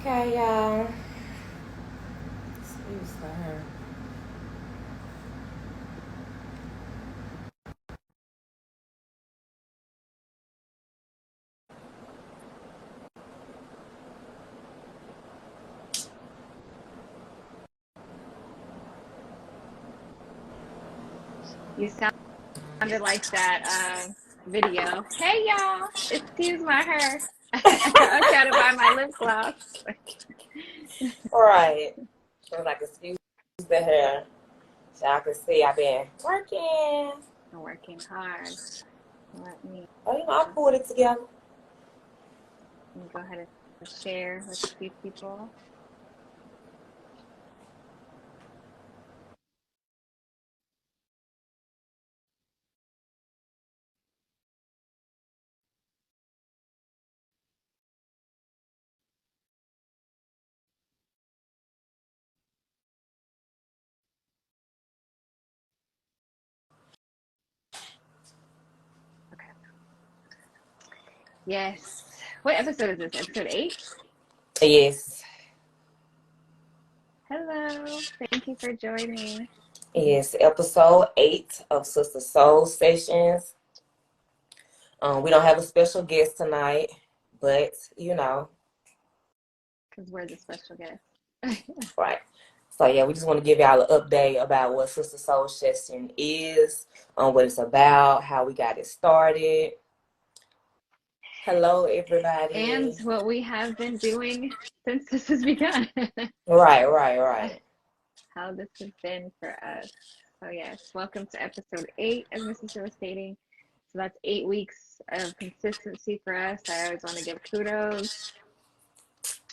Okay, y'all. Excuse her. You sounded like that video. Hey y'all, excuse my hair. I'm trying to buy my lip gloss. All right. I was like, excuse the hair. So I can see I've been working. I'm working hard. Let me, Oh, I pulled it together. let me go ahead and share with a few people. Okay. Yes. What episode is this? Episode 8? Yes. Hello. Thank you for joining. Yes. Episode 8 of Sister Soul Sessions. We don't have a special guest tonight, but Because we're the special guest. right. So yeah, we just want to give y'all an update about what Sister Soul Session is, what it's about, how we got it started. Hello, And everybody. what we have been doing since this has begun. Right. How this has been for us. So yes, welcome to episode 8, as Mrs. was stating. So that's 8 weeks of consistency for us. I always want to give kudos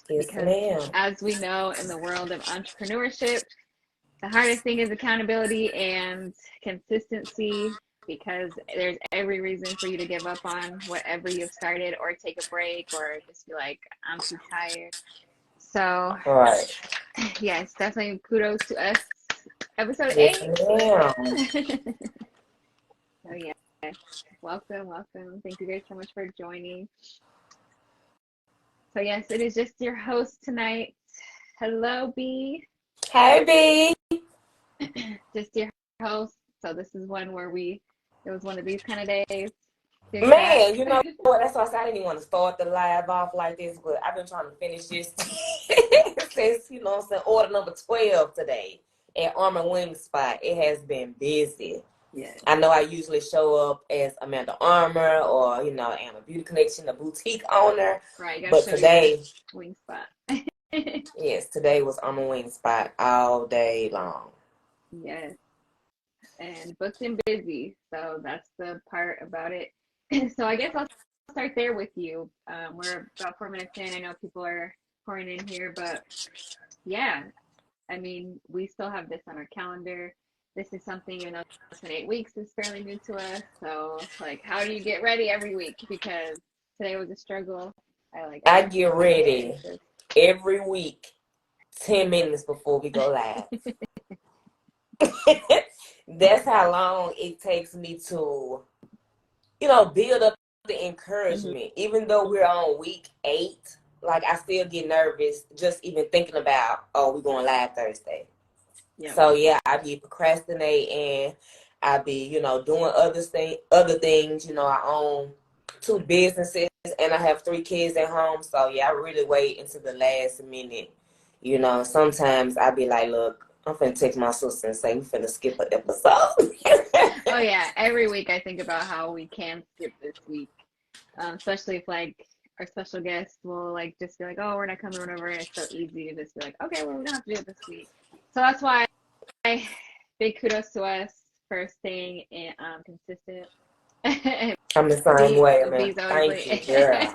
Yes, because, ma'am. as we know, in the world of entrepreneurship, the hardest thing is accountability and consistency, because there's every reason for you to give up on whatever you've started or take a break or just be like, I'm too tired. So Right. yes, definitely kudos to us. Episode Yes, 8. ma'am. So yeah, welcome. Thank you guys so much for joining. So yes, it is just your host tonight. Hello, B. Hey, B. Just your host. So this is one where it was one of these kind of days. Good chat. Man, you know what? That's why I said I didn't even want to start the live off like this, but I've been trying to finish this since, what I'm saying, order number 12 today at Armor Wing Spot. It has been busy. Yes. I know I usually show up as Amanda Armour or, Anna Beauty Connection, the boutique owner. Right, you gotta But show today, your wing spot. yes, today was Armor Wing Spot all day long. Yes. And booked and busy. So that's the part about it. So I guess I'll start there with you. We're about 4 minutes in. I know people are pouring in here, but yeah, I mean, we still have this on our calendar. This is something, even though it's been 8 weeks, is fairly new to us. So, like, how do you get ready every week? Because today was a struggle. I I messed get up on a daily ready basis. every week, 10 minutes before we go live. That's how long it takes me to, build up the Mm-hmm. encouragement. Even though we're on week 8, like I still get nervous just even thinking about, oh, we're going live Thursday. Yep. So yeah, I be procrastinating. I be, doing other things. I own 2 businesses and I have 3 kids at home. So yeah, I really wait until the last minute. Sometimes I be like, look, I'm finna text my sister and say we finna skip an episode. Oh, yeah. Every week I think about how we can skip this week, especially if, like, our special guest will, like, just be like, oh, we're not coming or whatever. And it's so easy to just be like, okay, well, we don't have to do it this week. So that's why big kudos to us for staying consistent. I'm the same way, man. B's always Thank you, late. girl.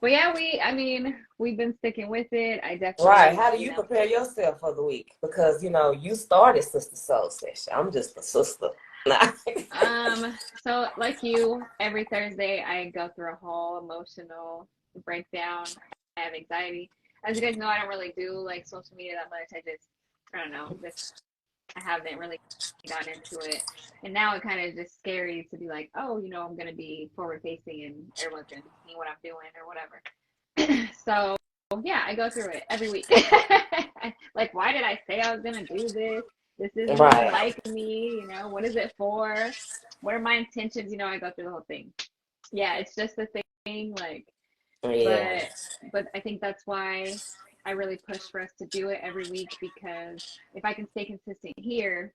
But yeah, I mean, we've been sticking with it. I Right. definitely, How do you prepare yourself for the week? Because, you started Sister Soul Session. I'm just a sister. so like you, every Thursday I go through a whole emotional breakdown. I have anxiety. As you guys know, I don't really do like social media that much. I don't know, I haven't really gotten into it. And now it kind of just scary to be like, oh, I'm going to be forward facing and everyone's going to be seeing what I'm doing or whatever. So yeah, I go through it every week. Like, why did I say I was gonna do this? This isn't even Right. like me, you know, what is it for? What are my intentions? You know, I go through the whole thing. Yeah, it's just the thing, like, Yeah. but I think that's why I really push for us to do it every week, because if I can stay consistent here,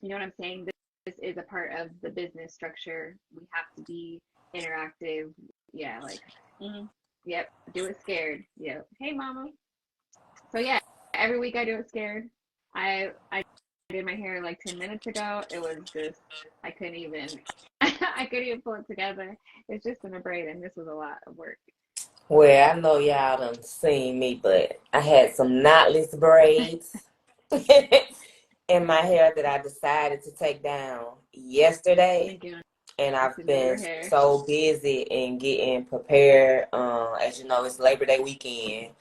you know what I'm saying? This is a part of the business structure. We have to be interactive. Yeah, like, mm, yep, do it scared. Yep. Hey, mama. So yeah, every week I do it scared. I did my hair like 10 minutes ago. It was just I couldn't even I couldn't even pull it together. It's just in a braid, and this was a lot of work. Well, I know y'all done seen me, but I had some knotless braids in my hair that I decided to take down yesterday. Again, And I I've to know been your hair. so busy in getting prepared. As you know, it's Labor Day weekend.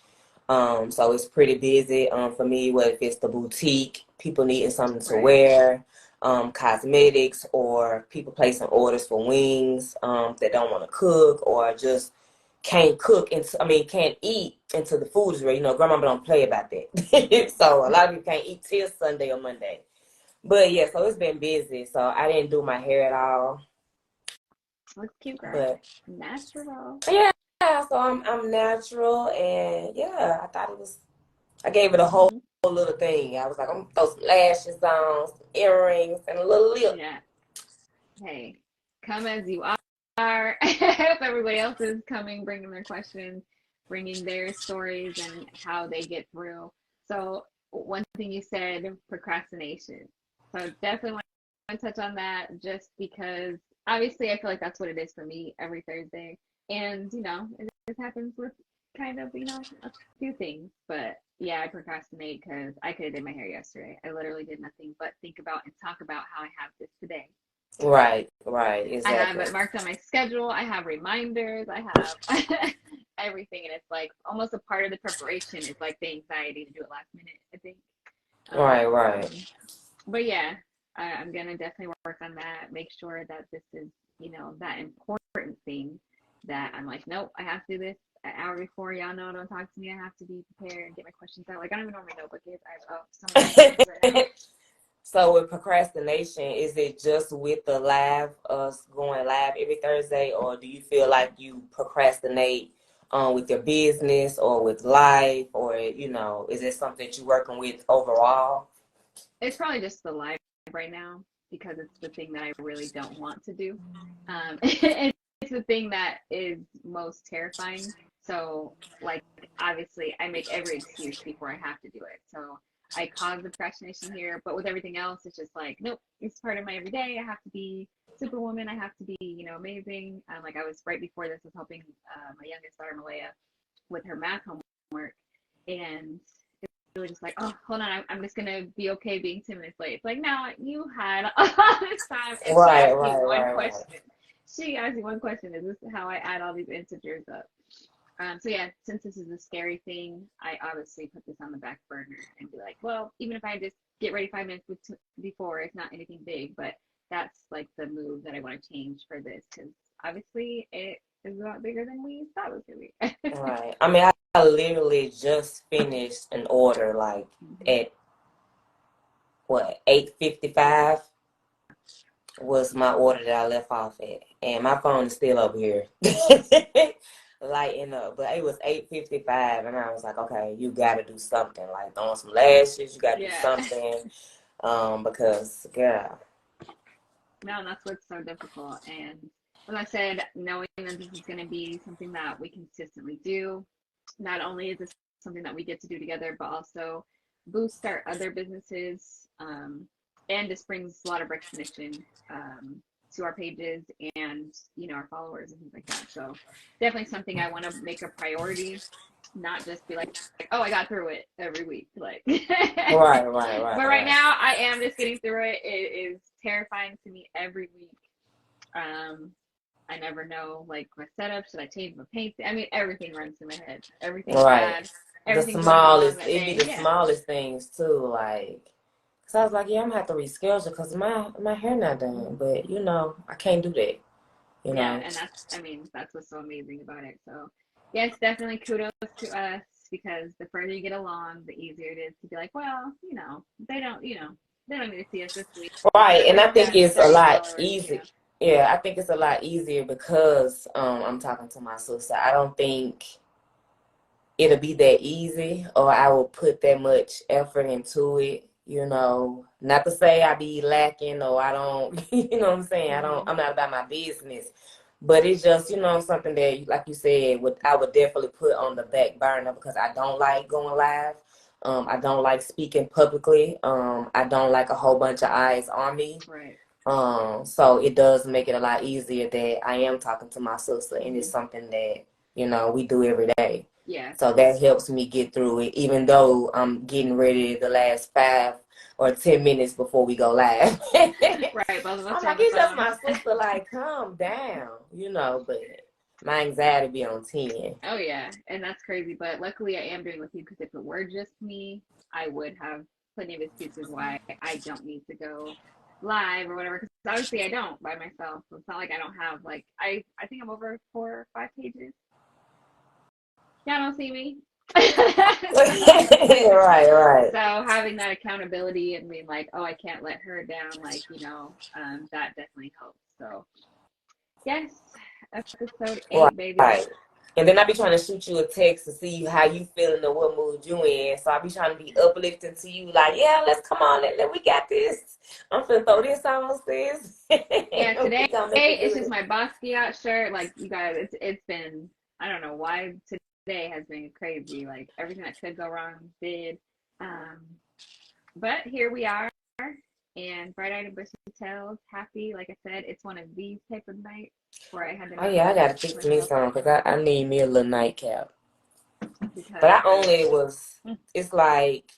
So it's pretty busy for me, whether if it's the boutique, people needing something to Right. wear, cosmetics, or people placing orders for wings that don't want to cook or just can't cook and can't eat until the food is ready. You know, grandma don't play about that. So a lot of people can't eat till Sunday or Monday. But yeah, so it's been busy. So I didn't do my hair at all. Looks cute, girl. But Natural. yeah, so I'm natural, and yeah, I thought it was. I gave it a whole Hmm. little thing. I was like, I'm gonna throw some lashes on, some earrings, and a little lip. Yeah. Hey, come as you are. I hope everybody else is coming, bringing their questions, bringing their stories and how they get through. So, one thing you said, procrastination. So, definitely want to touch on that, just because obviously I feel like that's what it is for me every Thursday. And, you know, it just happens with kind of, you know, a few things. But yeah, I procrastinate because I could have did my hair yesterday. I literally did nothing but think about and talk about how I have this today. Right, right, I have exactly. it marked on my schedule. I have reminders. I have everything. And it's like almost a part of the preparation is like the anxiety to do it last minute, I think. Right, right, Um, but yeah, I'm going to definitely work on that. Make sure that this is, you know, that important thing that I'm like, nope, I have to do this an hour before. Y'all know, don't talk to me. I have to be prepared and get my questions out. Like, I don't even know where my notebook is. I have so many questions right now. So with procrastination, is it just with the live, us going live every Thursday, or do you feel like you procrastinate with your business or with life, or is it something that you're working with overall? It's probably just the live right now because it's the thing that I really don't want to do. It's the thing that is most terrifying. So, like, obviously, I make every excuse before I have to do it. So, I cause the procrastination here, but with everything else, it's just like, nope, it's part of my everyday. I have to be superwoman. I have to be, you know, amazing. Like, I was right before this, was helping my youngest daughter, Malaya, with her math homework. And it was just like, oh, hold on, I'm just gonna be okay being 10 minutes late. It's like, no, you had all this time, and she Right, asked me right, one right, right. question. She asked me one question: is this how I add all these integers up? So yeah, since this is a scary thing, I obviously put this on the back burner and be like, well, even if I just get ready 5 minutes before, it's not anything big, but that's like the move that I want to change for this, because obviously it is a lot bigger than we thought it was gonna be. Right. I literally just finished an order like Hmm. at what 8:55 was my order that I left off at, and my phone is still up here, lighting up. But it was 8:55, and I was like, okay, you got to do something. Like throwing some lashes, you got to do Yeah. something, because girl, No, that's what's so difficult. And as I said, knowing that this is going to be something that we consistently do, not only is this something that we get to do together, but also boost our other businesses. And this brings a lot of recognition to our pages and, you know, our followers and things like that. So definitely something I want to make a priority, not just be like, oh, I got through it every week. Like, right, right, right, but right right, now I am just getting through it. It is terrifying to me every week. Um, I never know, like, my setup. Should I change my paint? I mean, everything runs through my head. Everything right. bad, The everything going wrong smallest, that it be day. the Yeah. smallest things too, like. So I was like, yeah, I'm gonna have to reschedule because my hair not done. Mhm. But I can't do that. You Yeah, know. and that's, I mean, that's what's so amazing about it. So Yes, definitely kudos to us because the further you get along, the easier it is to be like, well, they don't need to see us this week. Right, and We I only think got it's a 30 lot followers. easy. Yeah, I think it's a lot easier because I'm talking to my sister. I don't think it'll be that easy, or I will put that much effort into it. Not to say I be lacking or I don't. You know what I'm saying? Mm-hmm. I'm not about my business, but it's just something that, like you said, I would definitely put on the back burner because I don't like going live. I don't like speaking publicly. I don't like a whole bunch of eyes on me. Right. So it does make it a lot easier that I am talking to my sister, and it's Mm-hmm. something that we do every day. Yeah. So that helps me get through it, even though I'm getting ready the last 5 or 10 minutes before we go live. Right. Both of us I'm are on like, the it's just phone. my sister, like, calm down, but my anxiety be on 10. Oh yeah, and that's crazy. But luckily, I am doing with you because if it were just me, I would have plenty of excuses why I don't need to go live or whatever. Because obviously, I don't by myself. So it's not like I don't have like I think I'm over 4 or 5 pages. Y'all don't see me. Right, right. So having that accountability and being like, oh, I can't let her down, like that definitely helps. So yes, episode Right, 8, baby. right. And then I be trying to shoot you a text to see how you feeling or what mood you in. So I be trying to be uplifting to you, like, yeah, let's come on, we got this. I'm finna throw this on, sis. Yeah, We today gonna make it it's just good. my Basquiat shirt. Like you guys, it's been I don't know why today has been crazy. Like everything that could go wrong did. Um, but here we are, and bright-eyed and bushy tails, happy. Like I said, it's one of these type of nights where I had to Oh make yeah, I myself gotta fix me some because I need me a little nightcap. But because I only was. mm, It's like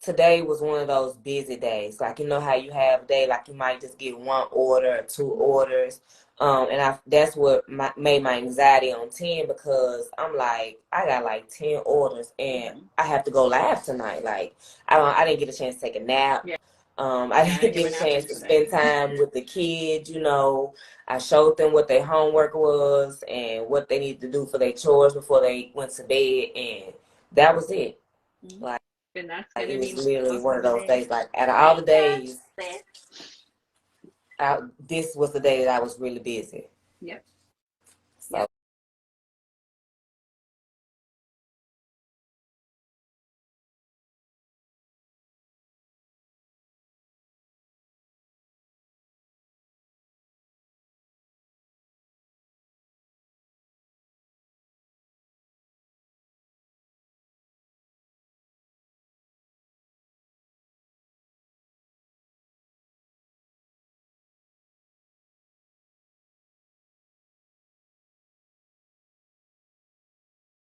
today was one of those busy days. Like how you have a day like you might just get one order or two orders. And that's what made my anxiety on 10 because I'm like I got like 10 orders and mhm. I have to go live tonight. Like I didn't get a chance to take a nap. Yeah, I yeah, I didn't didn't get my get a nap chance in to today. spend time with the kids. I showed them what their homework was and what they needed to do for their chores before they went to bed, and that was it. Mhm. Like And that's gonna it was be literally most one of of the those day. days. Like out of all Hey, the days, Justice. this was the day that I was really busy. Yep. So Yep.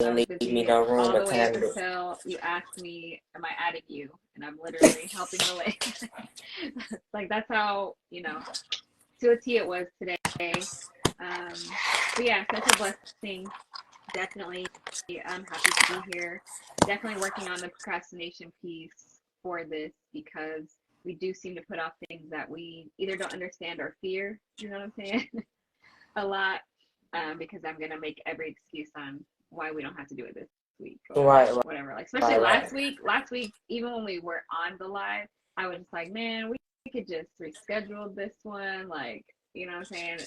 I didn't was leave me busy no room all or the way up time to. until you asked me, am I adding you? And I'm literally helping the way. Like that's how, to a T it was today. But yeah, such a blessing. Definitely, I'm happy to be here. Definitely working on the procrastination piece for this because we do seem to put off things that we either don't understand or fear. You know what I'm saying? A lot. Because I'm gonna make every excuse on why we don't have to do it this week or Right, whatever. Like especially right, right. last week, even when we were on the live, I was just like, man, we could just reschedule this one. Like, you know what I'm saying?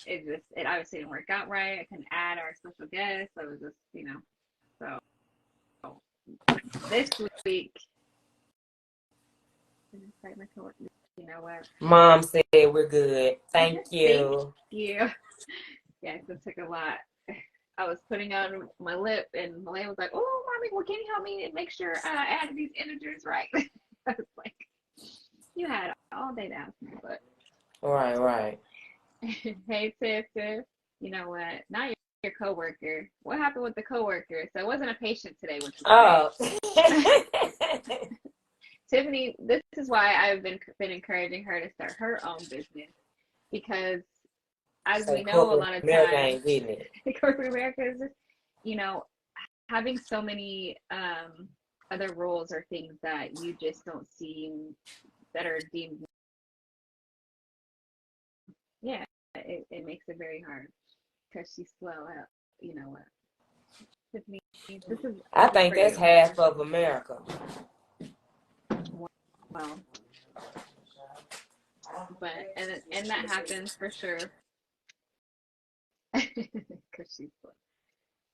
It obviously didn't work out right. I couldn't add our special guest. So it was just, so this week, my coworker, you know what? Mom said we're good. Thank Thank you. you. Yes, it took a lot. I was putting on my lip, and Malay was like, "Oh, mommy, well, can you help me make sure I added these integers right?" I was like, "You had all day to ask me, but Right, right. hey, Tiff, you know what? Not your coworker. What happened with the coworker? So it wasn't a patient today, which was great. Oh. Tiffany, this is why I've been encouraging her to start her own business because, as So we know, a corporate lot of America times, ain't getting it. corporate America is just, you know, having so many other roles or things that you just don't see that are deemed, yeah, it makes it very hard because she's slow. you know what, Tiffany, this I is think for that's you. half of America. Well, but and that happens for sure. Because she's slow.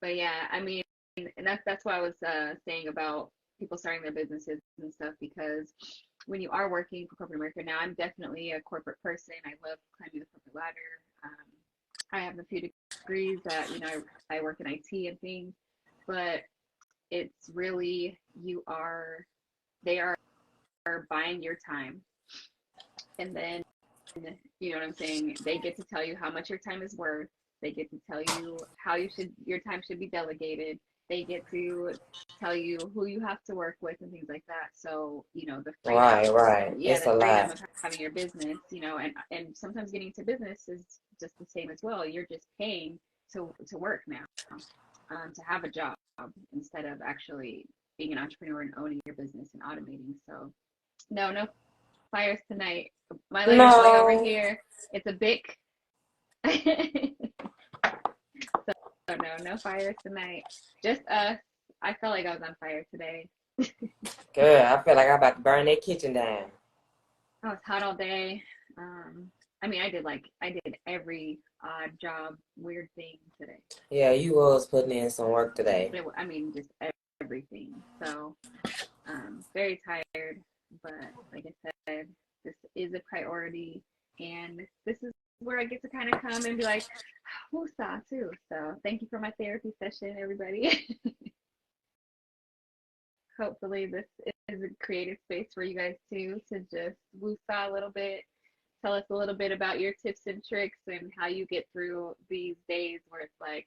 But yeah, I mean, and that's what I was saying about people starting their businesses and stuff, because when you are working for corporate America, now I'm definitely a corporate person. I love climbing the corporate ladder. I have a few degrees that, you know, I work in IT and things, but it's really, they are buying your time. And then, you know what I'm saying? They get to tell you how much your time is worth. They get to tell you how your time should be delegated. They get to tell you who you have to work with and things like that. So, you know, the freedom, Right, right. yeah, It's the a freedom lot. of having your business, you know, and sometimes getting into business is just the same as well. You're just paying to work now, to have a job instead of actually being an entrepreneur and owning your business and automating. So, no fires tonight. My lighter's way over No. here. It's a Bic. So no fires tonight. Just us. I felt like I was on fire today. Girl, I feel like I'm about to burn that kitchen down. I was hot all day. I mean, I did every odd job, weird thing today. Yeah, you was putting in some work today. I mean, just everything. So, very tired, but like I said, this is a priority, and this is where I get to kind of come and be like, woosah too. So, thank you for my therapy session, everybody. Hopefully, this is a creative space for you guys too, to just woosah a little bit. Tell us a little bit about your tips and tricks and how you get through these days where it's like,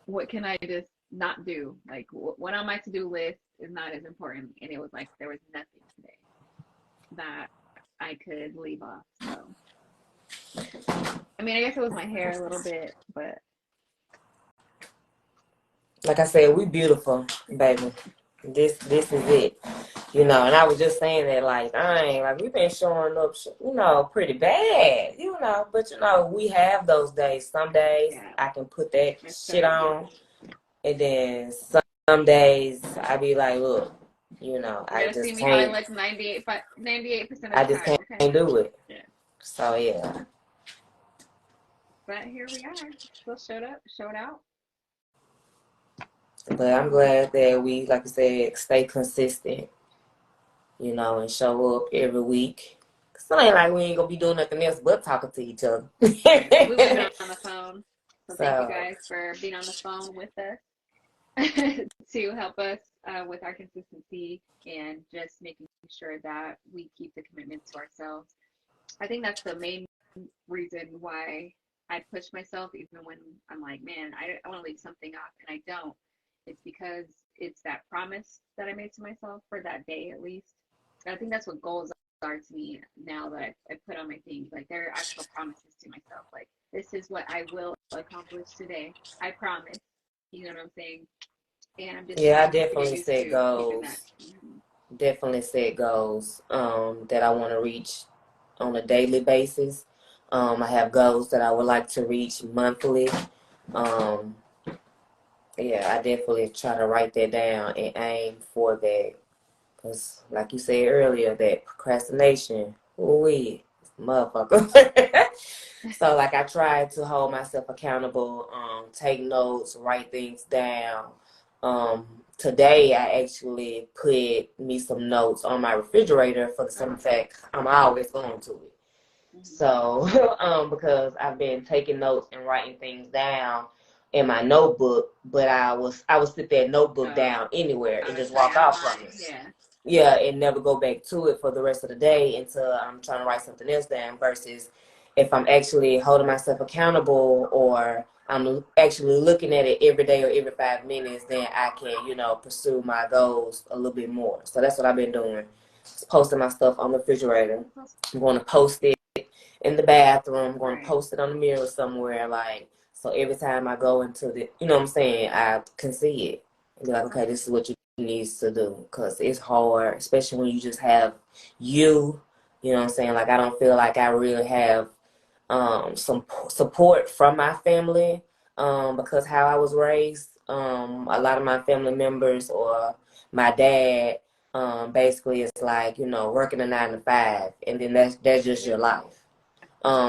what can I just not do? Like, what on my to-do list is not as important. And it was like there was nothing today that I could leave off. So, I mean, I guess it was my hair a little bit, but Like I said, we beautiful, baby. This is it. You know, and I was just saying that, like, dang, like, we've been showing up, you know, pretty bad, you know, but, you know, we have those days. Some days yeah, I can put that it's shit good. on, and then some days I be like, look, you know, You're gonna see me how I look 98% of I the just time, okay? can't do it. Yeah. So, yeah. But here we are. Still showed out. But I'm glad that we, like I said, stay consistent, you know, and show up every week. Cause it ain't like we ain't gonna be doing nothing else but talking to each other. Right. And we would have been on the phone. So thank you So, guys for being on the phone with us to help us with our consistency and just making sure that we keep the commitment to ourselves. I think that's the main reason why I push myself, even when I'm like, man, I want to leave something off and I don't. It's because it's that promise that I made to myself for that day at least. And I think that's what goals are to me now that I put on my things. Like they're actual promises to myself. Like this is what I will accomplish today. I promise. You know what I'm saying? And I'm just yeah, I trying to get definitely used set to keeping that. goals. Definitely set goals that I want to reach on a daily basis. I have goals that I would like to reach monthly. Um, yeah, I definitely try to write that down and aim for that. Because, like you said earlier, that procrastination, ooh-wee, motherfucker. So, like, I try to hold myself accountable, take notes, write things down. Today, I actually put me some notes on my refrigerator for the simple fact I'm always going to it. Mm-hmm. So, because I've been taking notes and writing things down in my notebook, but I would sit that notebook down anywhere and just walk off from it. Yeah. Yeah, and never go back to it for the rest of the day until I'm trying to write something else down. Versus if I'm actually holding myself accountable or I'm actually looking at it every day or every 5 minutes, then I can, you know, pursue my goals a little bit more. So that's what I've been doing. Just posting my stuff on the refrigerator. I'm going to post it in the bathroom. I'm going to post it on the mirror somewhere. Like, so every time I go into the, you know what I'm saying, I can see it and be like, okay, this is what you needs to do, because it's hard, especially when you just have you know what I'm saying, like I don't feel like I really have some support from my family, because how I was raised, a lot of my family members or my dad, basically it's like, working a 9 to 5, and then that's just your life.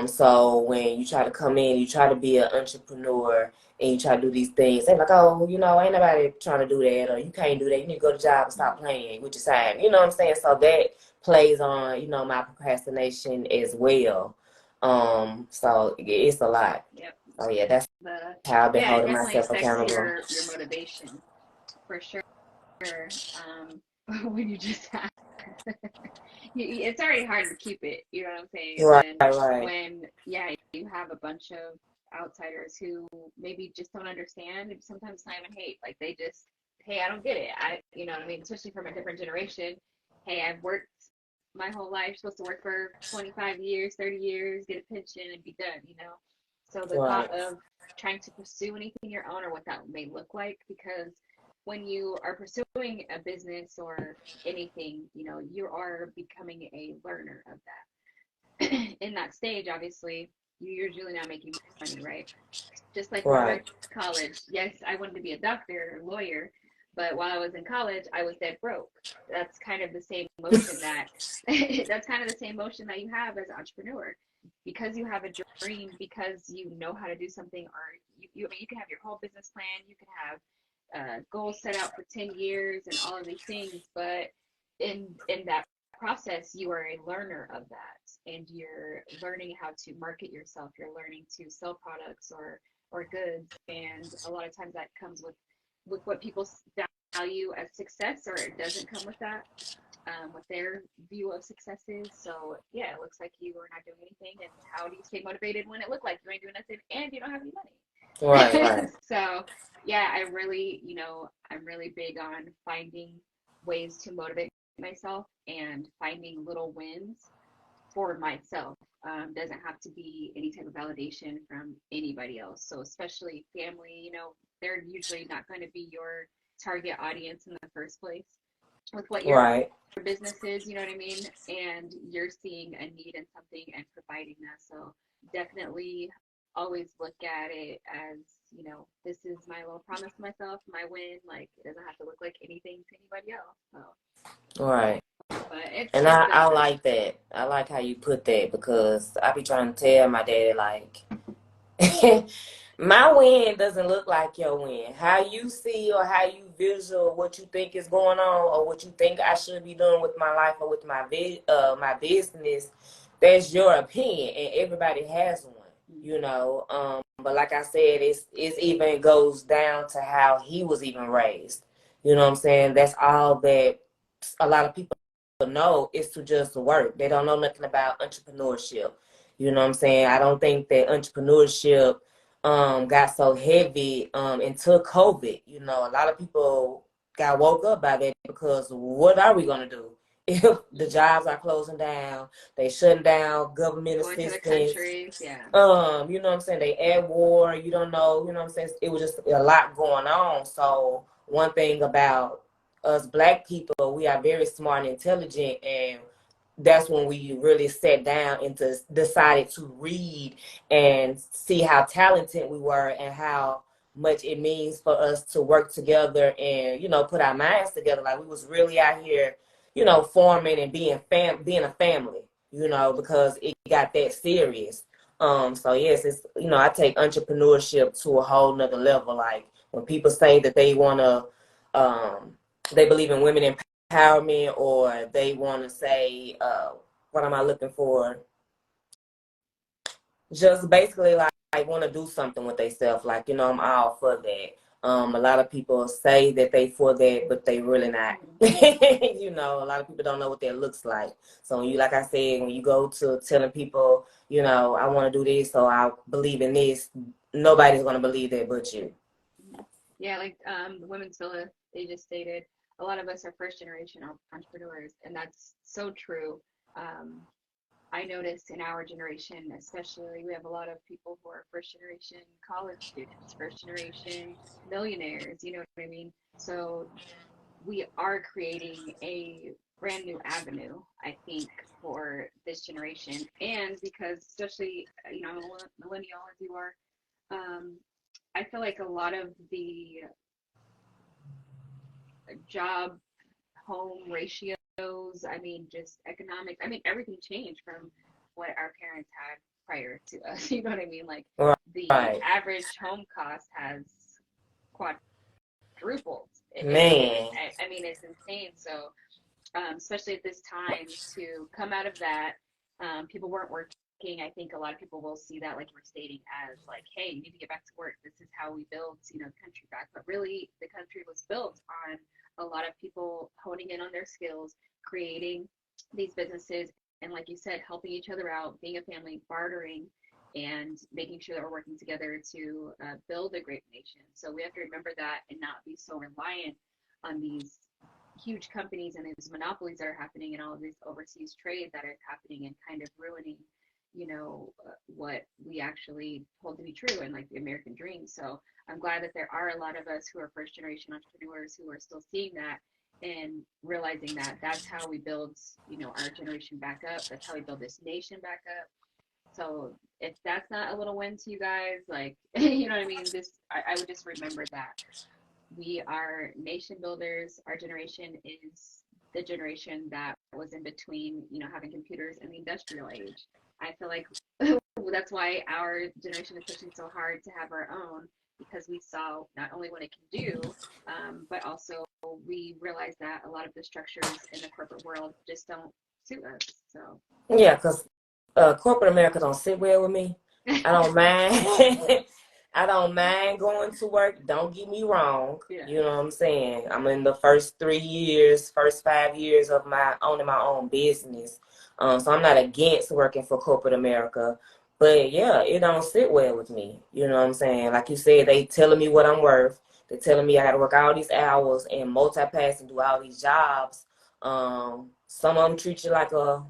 So when you try to come in, you try to be an entrepreneur and you try to do these things, they're like, oh, ain't nobody trying to do that, or you can't do that. You need to go to job and stop playing with your time. You know what I'm saying? So that plays on, my procrastination as well. So it's a lot. Yep. Oh yeah, that's The how I've been Yeah, it holding definitely myself affects accountable. your motivation for sure. When you just have it's already hard to keep it, you know what I'm saying? And Right, then right, when, yeah, you have a bunch of outsiders who maybe just don't understand, and sometimes not even hate, like they just, hey, I don't get it. You know what I mean? Especially from a different generation. Hey, I've worked my whole life, supposed to work for 25 years, 30 years, get a pension and be done, you know? So the right, thought of trying to pursue anything your own, or what that may look like, because when you are pursuing a business or anything, you are becoming a learner of that. In that stage, obviously, you're usually not making money, right? Just like when we were in right, college, yes, I wanted to be a doctor or lawyer, but while I was in college, I was dead broke. That's kind of the same motion that that's kind of the same motion that you have as an entrepreneur, because you have a dream, because you know how to do something, or I mean, you can have your whole business plan, you can have goals set out for 10 years and all of these things, but in that process, you are a learner of that, and you're learning how to market yourself, you're learning to sell products or goods, and a lot of times that comes with what people value as success, or it doesn't come with that, what their view of success is. So yeah, it looks like you are not doing anything, and how do you stay motivated when it looked like you ain't doing nothing and you don't have any right, money? right, So yeah, I'm really big on finding ways to motivate myself and finding little wins for myself. Doesn't have to be any type of validation from anybody else. So especially family, they're usually not going to be your target audience in the first place with what your right. business is, you know what I mean? And you're seeing a need in something and providing that. So definitely always look at it as, this is my little promise to myself, my win. Like, it doesn't have to look like anything to anybody else. So, Right. but it's And it's I different. like that. I like how you put that because I be trying to tell my daddy like my win doesn't look like your win. How you see or how you visual what you think is going on or what you think I should be doing with my life or with my business, that's your opinion and everybody has one, Mm-hmm. But like I said, it's even goes down to how he was even raised. You know what I'm saying? That's all that a lot of people know is to just work. They don't know nothing about entrepreneurship. You know what I'm saying? I don't think that entrepreneurship got so heavy until COVID. A lot of people got woke up by that because what are we gonna do if the jobs are closing down? They shutting down government Going to the assistance. countries, yeah. You know what I'm saying? They at war. You don't know. You know what I'm saying? It was just a lot going on. So one thing about us Black people, we are very smart and intelligent, and that's when we really sat down and decided to read and see how talented we were and how much it means for us to work together and put our minds together. Like we was really out here, forming and being a family, because it got that serious. So yes, it's I take entrepreneurship to a whole nother level. Like when people say that they wanna they believe in women empowerment, or they want to say, what am I looking for? Just basically like want to do something with themselves. Like, I'm all for that. A lot of people say that they for that, but they really not. Mm-hmm. A lot of people don't know what that looks like. So when like I said, when you go to telling people, I want to do this, so I believe in this, nobody's going to believe that but you. Mm-hmm. Yeah, like the Women's Villa, they just stated, a lot of us are first generation entrepreneurs, and that's so true. Um, I notice in our generation, especially, we have a lot of people who are first generation college students, first generation millionaires, you know what I mean? So we are creating a brand new avenue, I think, for this generation. And because, especially, I'm a millennial as you are, um, I feel like a lot of the job home ratios, I mean, just economics, I mean, everything changed from what our parents had prior to us. You know what I mean? Like the Right. average home cost has quadrupled. Man. I mean, it's insane. So, especially at this time, to come out of that, people weren't working. I think a lot of people will see that, like you were stating, as like, hey, you need to get back to work. This is how we build, the country back. But really, the country was built on a lot of people honing in on their skills, creating these businesses, and like you said, helping each other out, being a family, bartering, and making sure that we're working together to build a great nation. So we have to remember that and not be so reliant on these huge companies and these monopolies that are happening and all of this overseas trade that is happening and kind of ruining, what we actually hold to be true and like the American dream. So I'm glad that there are a lot of us who are first generation entrepreneurs who are still seeing that and realizing that that's how we build, our generation back up. That's how we build this nation back up. So if that's not a little win to you guys, like, you know what I mean? I would just remember that we are nation builders. Our generation is the generation that was in between, having computers and the industrial age. I feel like that's why our generation is pushing so hard to have our own, because we saw not only what it can do, but also we realized that a lot of the structures in the corporate world just don't suit us. So Yeah, because corporate America don't sit well with me. I don't mind. I don't mind going to work. Don't get me wrong. yeah. You know what I'm saying? I'm in the first 3 years, first 5 years of my owning my own business. So I'm not against working for corporate America. But yeah, it don't sit well with me. You know what I'm saying? Like you said, they telling me what I'm worth. They're telling me I got to work all these hours and multitask and do all these jobs. Some of them treat you like I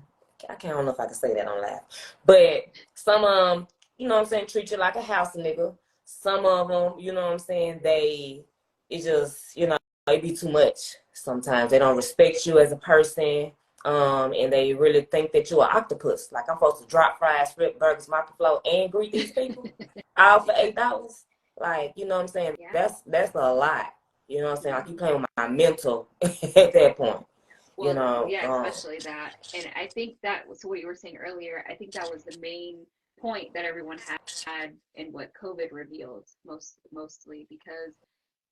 don't know if I can say that on live, but some of them, you know what I'm saying, treat you like a house nigga. Some of them, you know what I'm saying, it just, it be too much sometimes. They don't respect you as a person, and they really think that you're an octopus. Like I'm supposed to drop fries, flip burgers, mop the floor, and greet these people all for $8. Like, you know what I'm saying? Yeah. That's a lot. You know what I'm saying? Like you playing with my mental at that point. Well, yeah, especially that. And I think that was what you were saying earlier. I think that was the main point that everyone had in what COVID revealed mostly, because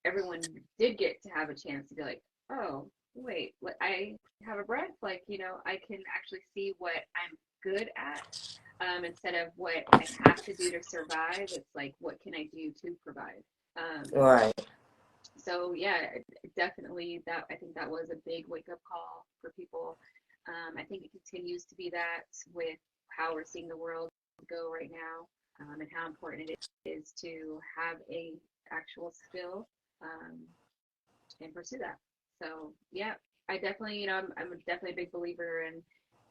everyone did get to have a chance to be like, oh, wait, what, I have a breath, like, I can actually see what I'm good at, instead of what I have to do to survive. It's like, what can I do to provide? Right. So yeah, definitely that, I think that was a big wake up call for people. I think it continues to be that with how we're seeing the world go right now, and how important it is to have a actual skill, and pursue that. So yeah, I definitely, I'm definitely a big believer in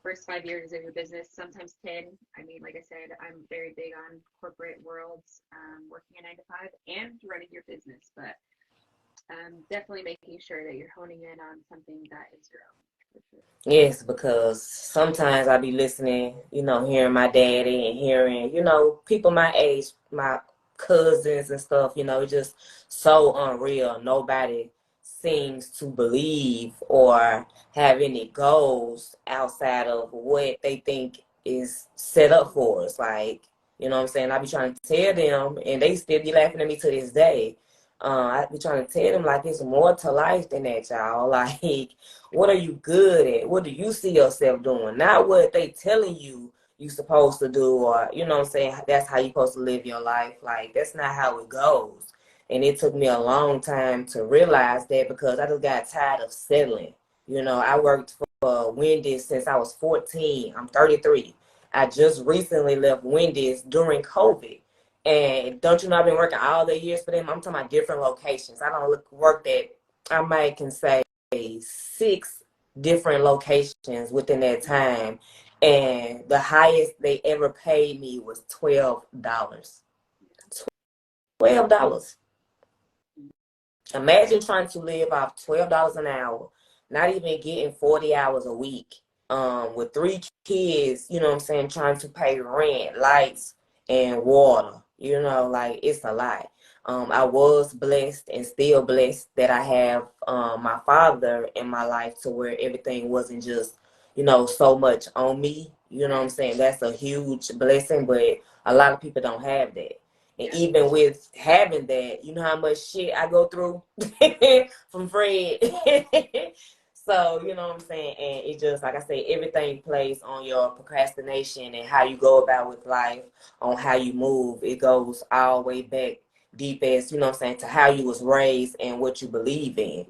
first 5 years of your business, sometimes 10. I mean, like I said, I'm very big on corporate worlds, working a 9 to 5 and running your business, but definitely making sure that you're honing in on something that is your own. For sure. Yes, because sometimes I be listening, hearing my daddy and hearing, people my age, my cousins and stuff, it's just so unreal. Nobody seems to believe or have any goals outside of what they think is set up for us. Like, you know what I'm saying? I be trying to tell them and they still be laughing at me to this day. I be trying to tell them like it's more to life than that, y'all. Like, what are you good at? What do you see yourself doing? Not what they telling you supposed to do, or you know what I'm saying, that's how you supposed to live your life. Like that's not how it goes. And it took me a long time to realize that because I just got tired of settling. I worked for Wendy's since I was 14. I'm 33. I just recently left Wendy's during COVID. And don't you know I've been working all the years for them? I'm talking about different locations. I don't work that I might can say 6 different locations within that time, and the highest they ever paid me was $12. $12. Imagine trying to live off $12 an hour, not even getting 40 hours a week, with 3 kids, you know what I'm saying, trying to pay rent, lights, and water. Like it's a lot. I was blessed and still blessed that I have my father in my life to where everything wasn't just, so much on me. You know what I'm saying? That's a huge blessing, but a lot of people don't have that. And even with having that, you know how much shit I go through from Fred. So, you know what I'm saying? And it just, like I said, everything plays on your procrastination and how you go about with life, on how you move. It goes all the way back deep as, you know what I'm saying, to how you was raised and what you believe in.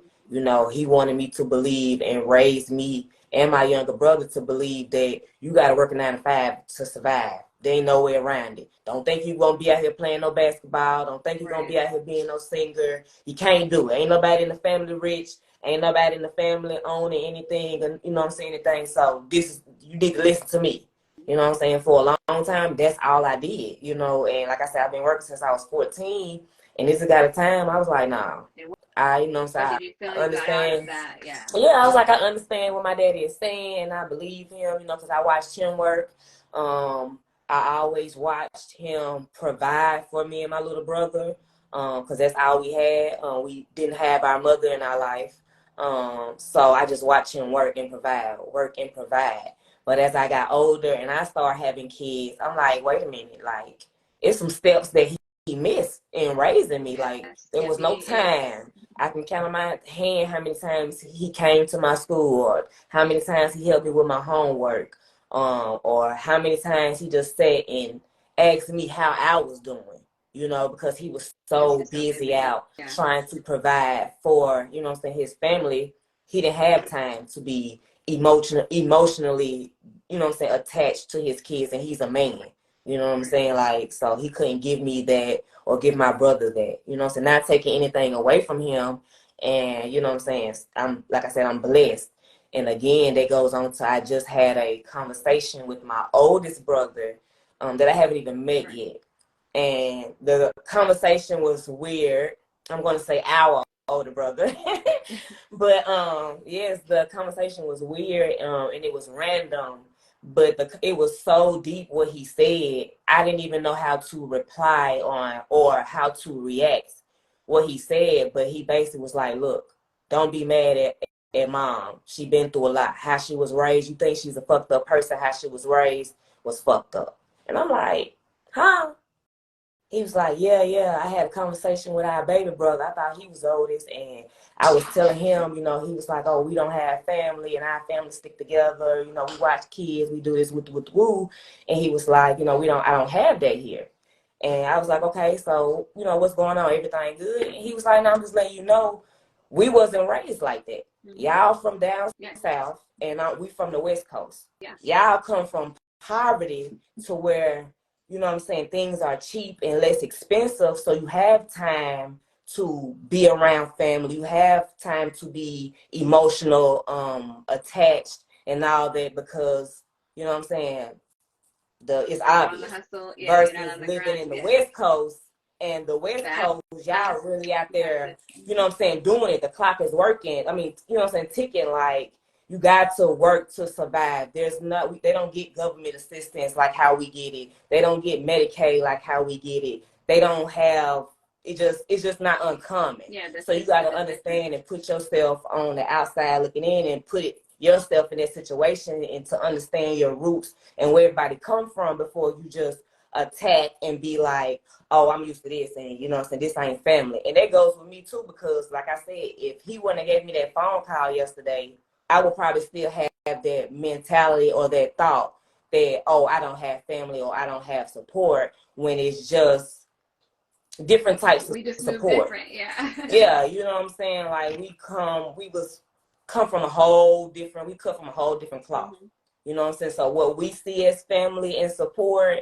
He wanted me to believe and raise me and my younger brother to believe that you got to work a 9 to 5 to survive. There ain't no way around it. Don't think you're going to be out here playing no basketball. Don't think you're going to be out here being no singer. You can't do it. Ain't nobody in the family rich. Ain't nobody in the family owning anything. You know what I'm saying? Anything. So you need to listen to me. You know what I'm saying? For a long time, that's all I did. And like I said, I've been working since I was 14. And this has got a time, I was like, nah. What did you feel you got out of that? Yeah. Yeah, I was like, I understand what my daddy is saying, and I believe him, because I watched him work. I always watched him provide for me and my little brother, because that's all we had. We didn't have our mother in our life. So I just watched him work and provide. But as I got older and I started having kids, I'm like, wait a minute, like, it's some steps that he missed in raising me. Like, there was no time. I can count on my hand how many times he came to my school, or how many times he helped me with my homework, or how many times he just sat and asked me how I was doing, because he was so busy out trying to provide for, his family. He didn't have time to be emotionally, attached to his kids, and he's a man. You know what I'm saying? Like, so he couldn't give me that or give my brother that. So not taking anything away from him. And, you know what I'm saying? Like I said, I'm blessed. And again, that goes on to, I just had a conversation with my oldest brother that I haven't even met yet. And the conversation was weird. I'm going to say our older brother. But, yes, the conversation was weird, and it was random. But it was so deep what he said. I didn't even know how to reply on or how to react what he said. But he basically was like, look, don't be mad at mom. She been through a lot. How she was raised, you think she's a fucked up person. How she was raised was fucked up. And I'm like, huh? He was like, yeah, I had a conversation with our baby brother. I thought he was oldest, and I was telling him, he was like, oh, we don't have family, and our family stick together. We watch kids, we do this with woo. And he was like, I don't have that here. And I was like, okay, so, what's going on? Everything good? And he was like, no, I'm just letting you know, we wasn't raised like that. Y'all from down south, and we from the West Coast. Y'all come from poverty to where, you know what I'm saying, things are cheap and less expensive, so you have time to be around family. You have time to be emotional, attached and all that, because, you know what I'm saying, it's obvious. Versus living in the West Coast, and the West Coast, y'all really out there, you know what I'm saying, doing it. The clock is working. I mean, you know what I'm saying, ticking. Like, you got to work to survive. They don't get government assistance like how we get it. They don't get Medicaid like how we get it. They don't have it's just not uncommon. So you got to understand and put yourself on the outside looking in, and put yourself in that situation, and to understand your roots and where everybody come from before you just attack and be like, oh, I'm used to this, and you know what I'm saying, this ain't family. And that goes with me too, because like I said, if he wouldn't have gave me that phone call yesterday, I would probably still have that mentality or that thought that, oh, I don't have family or I don't have support, when it's just different types of support. Yeah, you know what I'm saying? Like, we cut from a whole different cloth. You know what I'm saying? So what we see as family and support,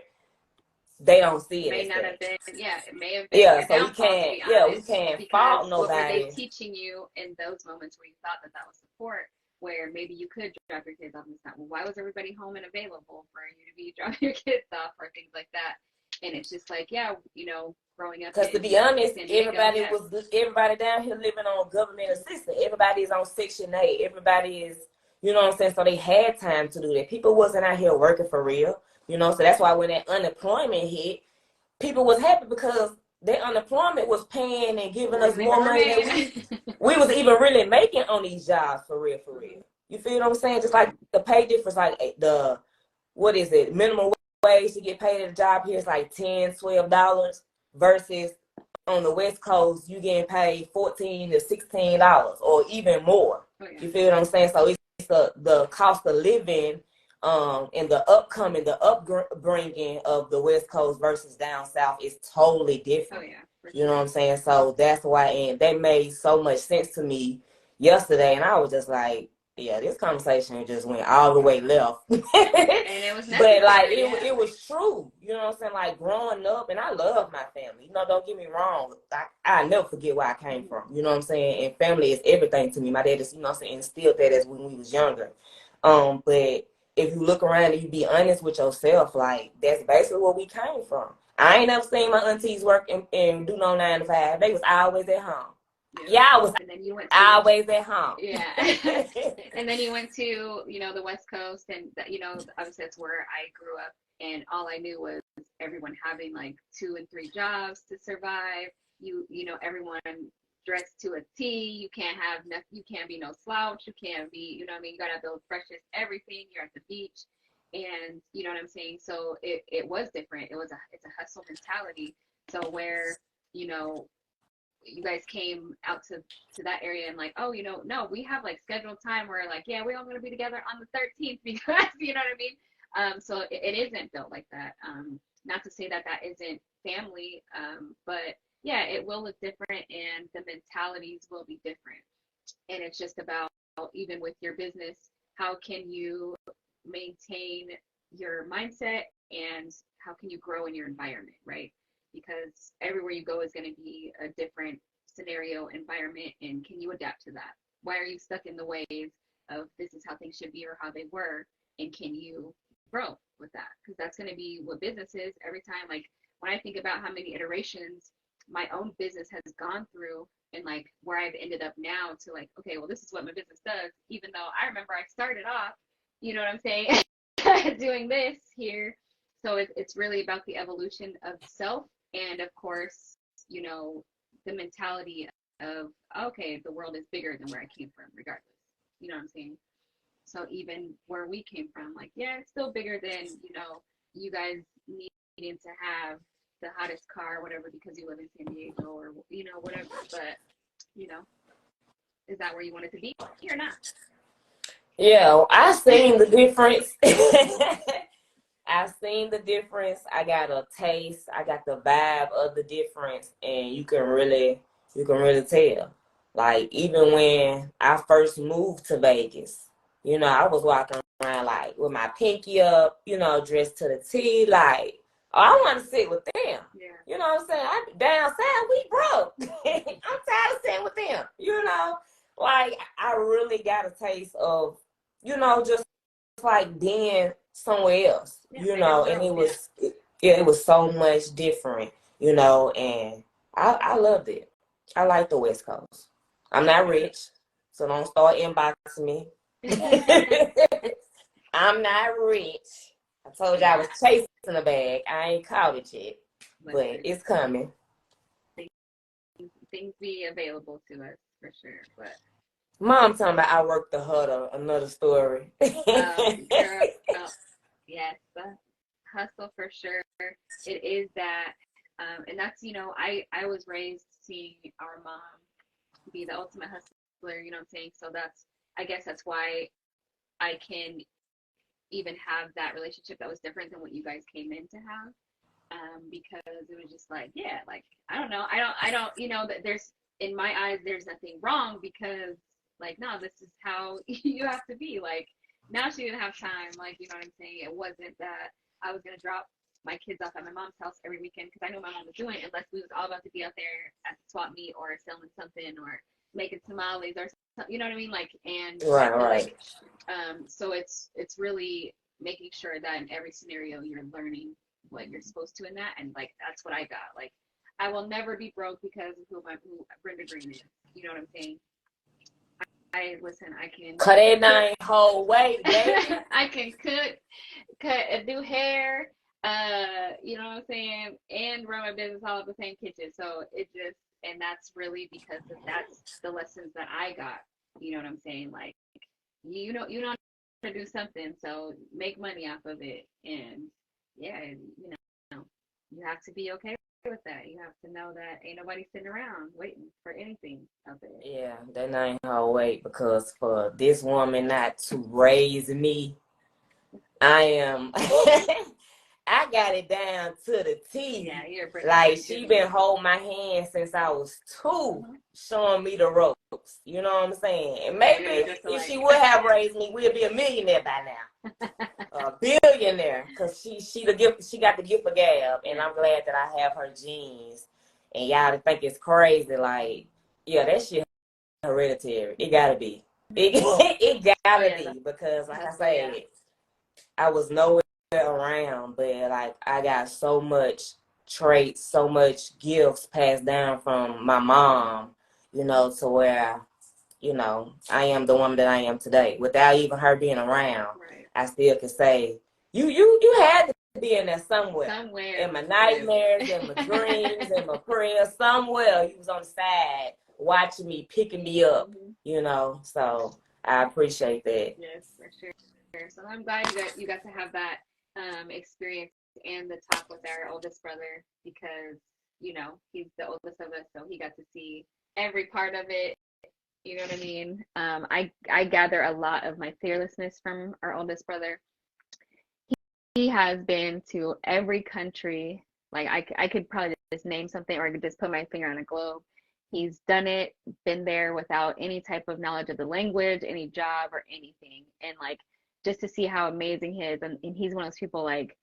they don't see it. It may have been. Yeah, so we can't fault nobody. What were they teaching you in those moments where you thought that was support, where maybe you could drop your kids off and stuff? Well, why was everybody home and available for you to be dropping your kids off, or things like that? And it's just like, growing up. Because to be honest, everybody down here living on government assistance. Everybody is on Section 8. Everybody is, you know what I'm saying? So they had time to do that. People wasn't out here working for real. So that's why when that unemployment hit, people was happy, because their unemployment was paying and giving us They more were money than paying. we was even really making on these jobs for real, for real. You feel what I'm saying? Just like the pay difference, like the, what is it, minimum wage to get paid at a job here is like $10, $12 versus on the West Coast, you getting paid $14 to $16 or even more. Oh, yeah. You feel what I'm saying? So it's the cost of living and the upbringing of the West Coast versus down south is totally different. Oh, yeah. You know what I'm saying? So that's why, and that made so much sense to me yesterday, and I was just like, yeah, this conversation just went all the way left. And it was necessary. But like it was true. You know what I'm saying? Like growing up, and I love my family. You know, don't get me wrong. I never forget where I came from. You know what I'm saying? And family is everything to me. My dad just, you know what I'm saying, instilled that as when we was younger. But if you look around and you be honest with yourself, like that's basically where we came from. I ain't never seen my aunties work and do no 9 to 5. They was always at home. Yeah, I was and then you went always at home. Yeah. And then you went to, you know, the West Coast, and, you know, obviously that's where I grew up, and all I knew was everyone having like 2 and 3 jobs to survive. You know, everyone dressed to a T. You can't have nothing. You can't be no slouch. You can't be, you know what I mean? You got to build freshest everything. You're at the beach. And you know what I'm saying? So it was different. It's a hustle mentality. So where, you know, you guys came out to that area and like, oh, you know, no, we have like scheduled time where like, yeah, we're all going to be together on the 13th because, you know what I mean? So it isn't built like that. Not to say that isn't family, but yeah, it will look different and the mentalities will be different. And it's just about, even with your business, how can you maintain your mindset and how can you grow in your environment, right? Because everywhere you go is going to be a different scenario, environment, and can you adapt to that? Why are you stuck in the ways of this is how things should be or how they were, and can you grow with that? Because that's going to be what business is every time. Like when I think about how many iterations my own business has gone through and like where I've ended up now to like, okay, well, this is what my business does, even though I remember I started off, you know what I'm saying, doing this here. So it's really about the evolution of self, and of course, you know, the mentality of, okay, the world is bigger than where I came from, regardless. You know what I'm saying? So even where we came from, like, yeah, it's still bigger than, you know, you guys needing to have the hottest car or whatever because you live in San Diego or, you know, whatever. But, you know, is that where you want it to be or not? Yeah, I seen the difference. I seen the difference. I got a taste. I got the vibe of the difference, and you can really tell. Like even when I first moved to Vegas, you know, I was walking around like with my pinky up, you know, dressed to the T, like, oh, I want to sit with them. Yeah. You know what I'm saying? Down south, we broke. I'm tired of sitting with them. You know, like I really got a taste of, you know, just like being somewhere else, Yeah, you know, and it was so much different, you know, and I loved it. I like the West Coast. I'm not rich, so don't start inboxing me. I'm not rich. I told you I was chasing a bag. I ain't caught it yet, but it's coming. Things be available to us for sure, but Mom talking about I worked the huddle, another story. girl, yes, hustle for sure. It is that, and that's, you know, I was raised seeing our mom be the ultimate hustler. You know what I'm saying? So I guess that's why I can even have that relationship that was different than what you guys came in to have. Because it was just like, yeah, like I don't know, you know, that there's, in my eyes, there's nothing wrong because like, no, this is how you have to be. Like now she didn't have time, like, you know what I'm saying? It wasn't that I was gonna drop my kids off at my mom's house every weekend because I knew my mom was doing it, unless we was all about to be out there at the swap meet or selling something or making tamales or something, you know what I mean? Like, and right. like, so it's really making sure that in every scenario you're learning what you're supposed to in that, and like that's what I got. Like I will never be broke because of who Brenda Green is. You know what I'm saying? I can cut that nine whole way, baby. I can cook, do hair, You know what I'm saying? And run my business all at the same kitchen. So it just, and that's really because that's the lessons that I got. You know what I'm saying? Like, you know how to do something, so make money off of it. And yeah, you have to be okay with that. You have to know that ain't nobody sitting around waiting for anything out there. Yeah, that ain't her way, because for this woman not to raise me, I am I got it down to the T. Yeah, you're pretty Like, she been holding my hand since I was 2, showing me the ropes. You know what I'm saying? And maybe if she would have raised me, we'd be a millionaire by now. A billionaire, because she got the gift of gab, and I'm glad that I have her genes. And y'all think it's crazy, like, yeah, that shit hereditary. It gotta be. It gotta be, because like I said, I was nowhere around, but like I got so much traits, so much gifts passed down from my mom, to where, I am the woman that I am today. Without even her being around, I still can say, you had to be in there somewhere. In my nightmares, in my dreams, in my prayers, somewhere you was on the side watching me, picking me up, So I appreciate that. Yes, for sure. So I'm glad you got to have that experience and the talk with our oldest brother, because he's the oldest of us, so he got to see every part of it. You know what I mean? I gather a lot of my fearlessness from our oldest brother. He has been to every country. Like I could probably just name something, or I could just put my finger on a globe. He's done it, been there without any type of knowledge of the language, any job or anything. And like, just to see how amazing he is. And he's one of those people, like,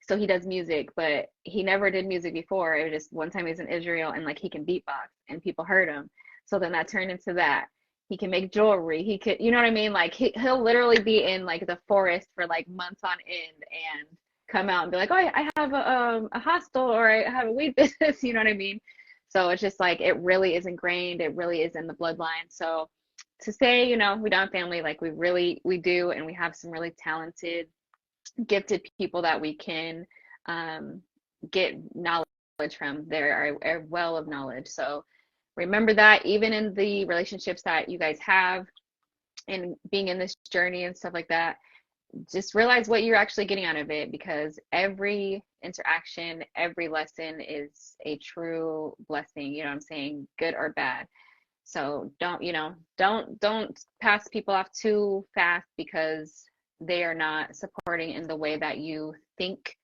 so he does music, but he never did music before. It was just one time he was in Israel, and like he can beatbox and people heard him. So then that turned into that. He can make jewelry. He could, you know what I mean? Like he'll literally be in like the forest for like months on end and come out and be like, oh, I have a hostel, or I have a weed business. You know what I mean? So it's just like, it really is ingrained. It really is in the bloodline. So to say, we don't have family, like we do. And we have some really talented, gifted people that we can get knowledge from. They're a well of knowledge. So remember that even in the relationships that you guys have and being in this journey and stuff like that, just realize what you're actually getting out of it, because every interaction, every lesson is a true blessing, you know what I'm saying, good or bad. So don't pass people off too fast because they are not supporting in the way that you think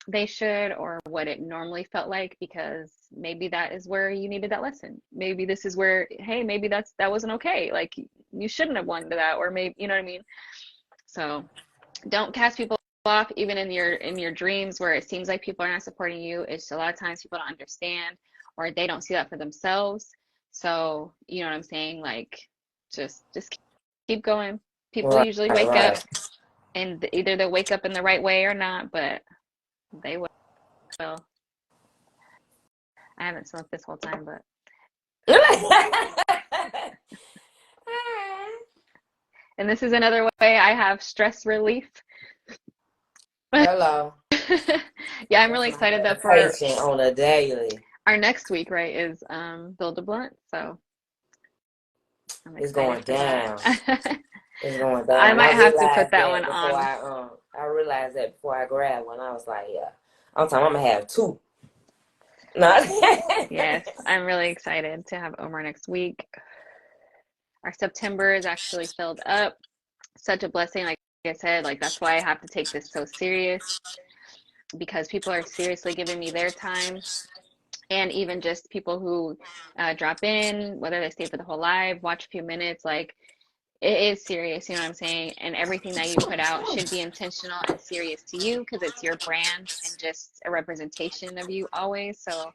they should, or what it normally felt like, because maybe that is where you needed that lesson. Maybe this is where, hey, maybe that wasn't okay. Like, you shouldn't have wanted that, or maybe, you know what I mean? So don't cast people off, even in your dreams where it seems like people are not supporting you. It's a lot of times people don't understand, or they don't see that for themselves. So, you know what I'm saying? Like, just keep going. People usually wake up, and either they'll wake up in the right way or not, but they will. I haven't smoked this whole time, but and this is another way I have stress relief. Hello. Yeah, I'm really excited that for on a daily. Our next week, right, is Build a Blunt. So it's going down. It's going down. I might have to put that one on. I realized that before I grabbed one. I was like, yeah, I'm gonna have 2. No. Yes, I'm really excited to have Omar next week. Our September is actually filled up. Such a blessing. Like I said, like that's why I have to take this so serious, because people are seriously giving me their time. And even just people who drop in, whether they stay for the whole live, watch a few minutes, like, it is serious, you know what I'm saying? And everything that you put out should be intentional and serious to you, because it's your brand and just a representation of you always. So,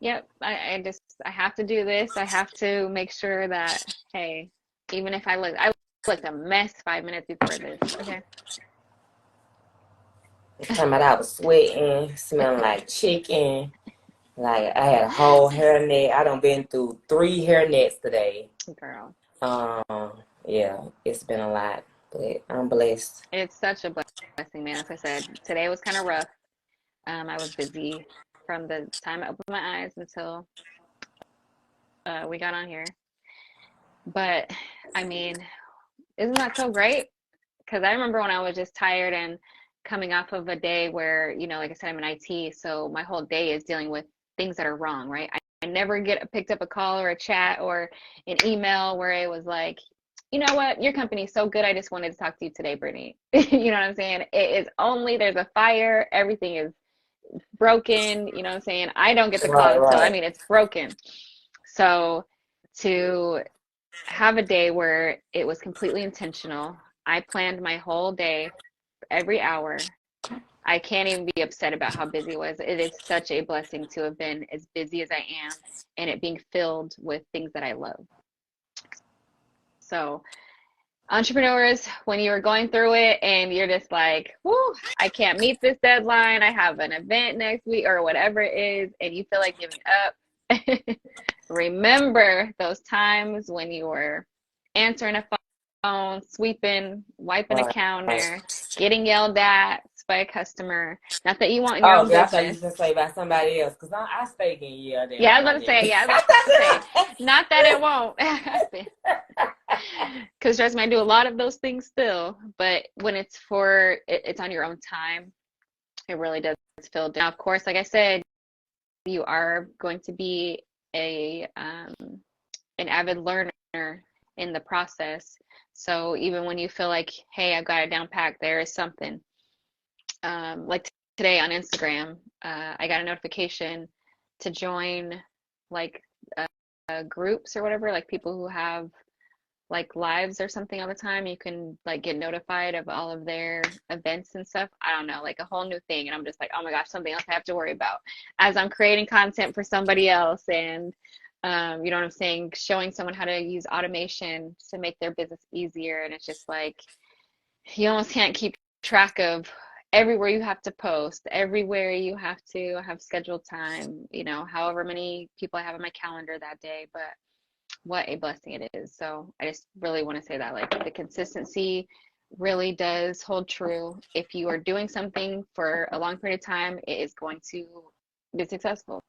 yep, I have to do this. I have to make sure that, hey, even if I looked a mess 5 minutes before this, okay? Coming out, I was sweating, smelling like chicken. Like, I had a whole hairnet. I done been through 3 hairnets today. Girl. Yeah, it's been a lot, but I'm blessed. It's such a blessing, man. As I said, today was kind of rough. I was busy from the time I opened my eyes until we got on here. But I mean, isn't that so great? Because I remember when I was just tired and coming off of a day where, like I said, I'm in IT, so my whole day is dealing with things that are wrong, right? I never picked up a call or a chat or an email where it was like, you know what, your company's so good, I just wanted to talk to you today, Brittany. You know what I'm saying? It is only there's a fire, everything is broken, you know what I'm saying? I don't get the Right, calls till, I right. mean, it's broken. So to have a day where it was completely intentional, I planned my whole day, every hour. I can't even be upset about how busy it was. It is such a blessing to have been as busy as I am and it being filled with things that I love. So, entrepreneurs, when you're going through it and you're just like, whoo, I can't meet this deadline, I have an event next week or whatever it is, and you feel like giving up, remember those times when you were answering a phone, sweeping, wiping a Right. counter, getting yelled at by a customer. Not that you want in your Oh, own girl, I thought you business. was gonna say about somebody else, cause I stay getting yelled at Yeah, I on was my about to say, name. yeah, I was about to say, not that it won't happen. Because trust me, I do a lot of those things still, but when it's it's on your own time, it really does feel down. Now, of course, like I said, you are going to be a an avid learner in the process. So even when you feel like, hey, I've got it down packed, there is something. Like today on Instagram, I got a notification to join like groups or whatever, like people who have like lives or something all the time. You can like get notified of all of their events and stuff. I don't know, like a whole new thing. And I'm just like, oh my gosh, something else I have to worry about as I'm creating content for somebody else. And you know what I'm saying? Showing someone how to use automation to make their business easier. And it's just like, you almost can't keep track of everywhere you have to post, everywhere you have to have scheduled time, however many people I have on my calendar that day. But what a blessing it is. So I just really want to say that like the consistency really does hold true. If you are doing something for a long period of time, it is going to be successful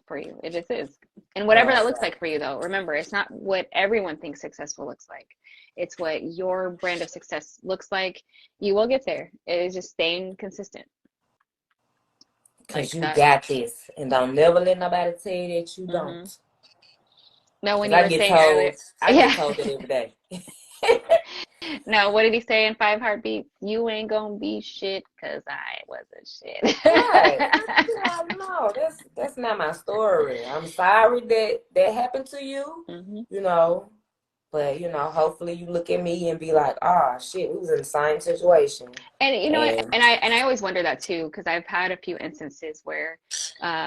for you. It just is. And whatever Right, that looks right. like for you though, remember, it's not what everyone thinks successful looks like. It's what your brand of success looks like. You will get there. It is just staying consistent. Cause Like you that. got this, and don't never let nobody tell you that you Mm-hmm. don't. No, when Cause you were saying earlier, I get yeah. told that every day. No, what did he say in Five Heartbeats? You ain't gonna be shit because I wasn't shit. Right. No, that's not my story. I'm sorry that that happened to you, Hmm. you know. But hopefully you look at me and be like, ah, shit, we was in the same situation. And you know what? And And I always wonder that too, because I've had a few instances where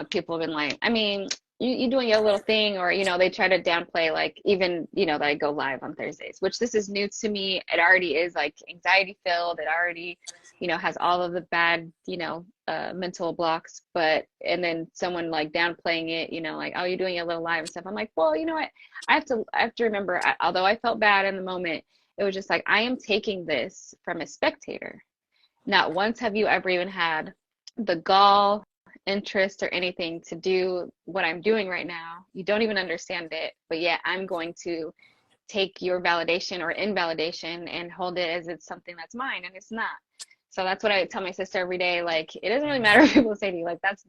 people have been like, I mean, you doing your little thing, or they try to downplay, like even that I go live on Thursdays, which this is new to me. It already is like anxiety filled. It already has all of the bad mental blocks. But and then someone like downplaying it, like, oh, you're doing a little live and stuff. I'm like, well, you know what? I have to remember. Although I felt bad in the moment, it was just like I am taking this from a spectator. Not once have you ever even had the gall, interest, or anything to do what I'm doing right now. You don't even understand it, but yet I'm going to take your validation or invalidation and hold it as it's something that's mine, and it's not. So that's what I tell my sister every day. Like, it doesn't really matter what people say to you. Like, that's